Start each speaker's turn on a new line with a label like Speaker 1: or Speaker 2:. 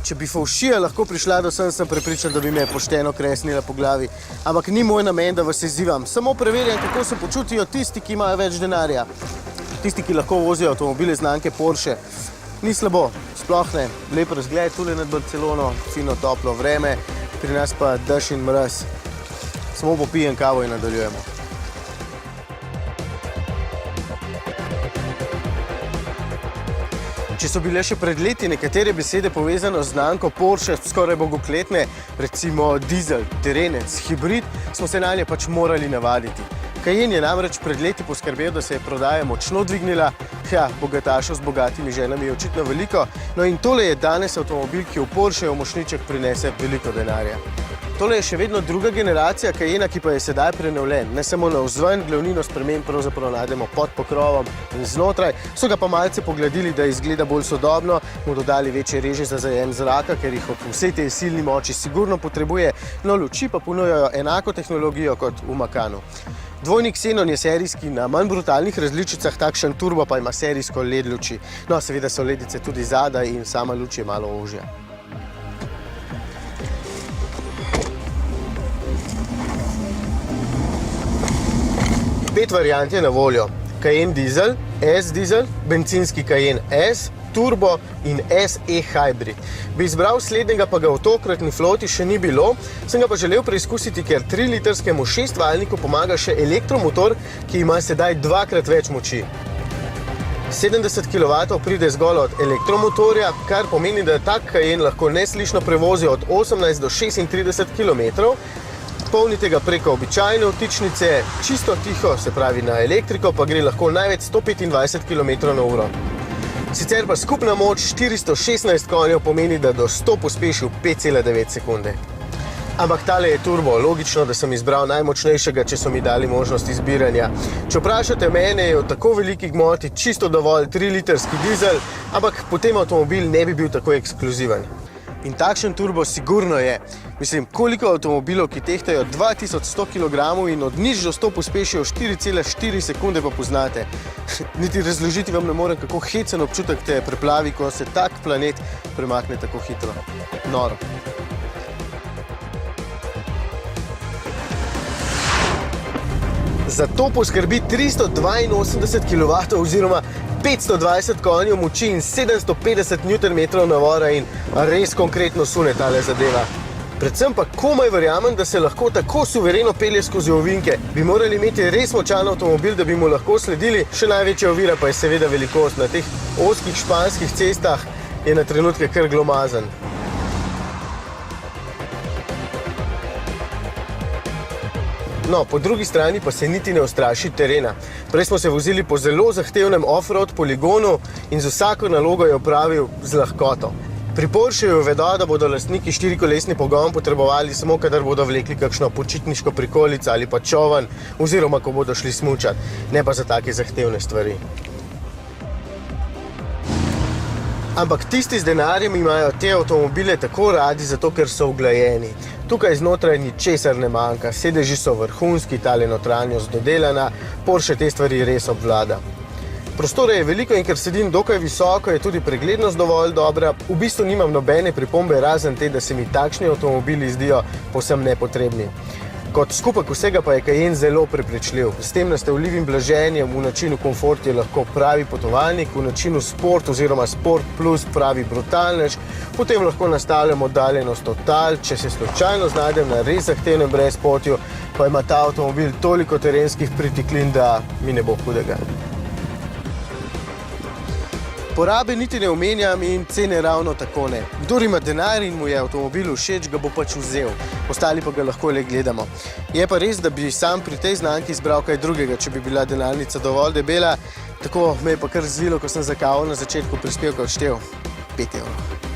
Speaker 1: če bi fovšija lahko prišla do sem prepričan, da bi me pošteno kresnila po glavi. Ampak ni moj namen, da vas izzivam. Samo preverjam, kako se počutijo tisti, ki imajo več denarja. Tisti, ki lahko vozijo avtomobile znamke Porsche. Ni slabo, sploh ne. Lep razgled tule nad Barcelono, fino toplo vreme, pri nas pa dež in mraz. Samo popijem kavo in nadaljujemo. Če so bile še pred leti nekatere besede povezane z znamko Porsche skoraj bogokletne, recimo dizel, terenec, hibrid, smo se nanje pač morali navaditi. Cayenne je namreč pred leti poskrbel, da se je prodaja močno dvignila. Ja, bogatašov z bogatimi ženami je očitno veliko, no in tole je danes avtomobil, ki v Porschejev mošnjiček prinese veliko denarja. Tole je še vedno druga generacija Cayena, ki pa je sedaj prenovljen. Ne samo navzven, glavnino sprememb pravzaprav najdemo pod pokrovom in znotraj. So ga pa malce pogladili, da izgleda bolj sodobno, mu dodali večje reže za zajem zraka, ker jih ob vsej tej silni moči sigurno potrebuje, no luči pa ponujajo enako tehnologijo kot v Macanu. Dvojni Xenon je serijski, na manj brutalnih različicah, takšen turbo pa ima serijsko LED luči. No, seveda so ledice tudi zadaj in sama luč je malo ožja. 5 variant je na voljo. Cayenne Diesel, S Diesel, bencinski Cayenne S, Turbo in SE Hybrid. Bi izbral slednjega, pa ga v tokratni floti še ni bilo, sem ga pa želel preizkusiti, ker 3-litrskemu 6-valjniku pomaga še elektromotor, ki ima sedaj 2-krat več moči. 70 kW pride zgolj od elektromotorja, kar pomeni, da tak Cayenne lahko neslišno prevozi od 18 do 36 km. Polnite ga preko običajne vtičnice, čisto tiho, se pravi na elektriko, pa gre lahko največ 125 km/h. Sicer pa skupna moč 416 konjev pomeni, da do 100 pospeši v 5,9 sekunde. Ampak tale je turbo, logično, da sem izbral najmočnejšega, če so mi dali možnost izbiranja. Če vprašate mene, je v tako veliki gmoti čisto dovolj 3-litrski dizel, ampak potem avtomobil ne bi bil tako ekskluziven. In takšen turbo sigurno je. Mislim, koliko avtomobilov, ki tehtajo 2100 kg in od nič do 100 pospešijo 4,4 sekunde pa poznate. Niti razložiti vam ne morem, kako hecen občutek te preplavi, ko se tak planet premakne tako hitro. Noro. Za to poskrbi 382 kW oziroma 520 konjev moči in 750 Nm navora in res konkretno sune tale zadeva. Predvsem pa komaj verjamem, da se lahko tako suvereno pelje skozi ovinke. Bi morali imeti res močan avtomobil, da bi mu lahko sledili. Še največja ovira pa je seveda velikost. Na teh ozkih španskih cestah je na trenutke kar glomazen. No, po drugi strani pa se niti ne ustraši terena. Prej smo se vozili po zelo zahtevnem off-road poligonu in z vsako nalogo je opravil z lahkoto. Pri Porscheju vedo, da bodo lastniki 4-kolesni pogon potrebovali samo, kadar bodo vlekli kakšno počitniško prikolico ali pa čoln, oziroma ko bodo šli smučat, ne pa za take zahtevne stvari. Ampak tisti z denarjem imajo te avtomobile tako radi, zato ker so uglajeni. Tukaj znotraj ničesar ne manjka, sedeži so vrhunski, tale notranjost dodelana, Porsche te stvari res obvlada. Prostora je veliko in ker sedim dokaj visoko, je tudi preglednost dovolj dobra. V bistvu nimam nobene pripombe, razen te, da se mi takšni avtomobili zdijo povsem nepotrebni. Kot skupek vsega pa je Cayenne zelo prepričljiv. S tem nastavljivim blaženjem v načinu komfort je lahko pravi potovalnik, v načinu sport oziroma sport plus pravi brutalnež, potem lahko nastavljamo oddaljenost total, če se slučajno znajdem na res zahtevnem brezpotju, pa ima ta avtomobil toliko terenskih pritiklin, da mi ne bo hudega. Porabe niti ne omenjam in cene ravno tako ne. Kdor ima denar in mu je avtomobil všeč, ga bo pač vzel. Ostali pa ga lahko le gledamo. Je pa res, da bi sam pri tej znamki izbral kaj drugega, če bi bila denarnica dovolj debela. Tako me je pa kar zvilo, ko sem za kavo na začetku prispevka odštel 5 €.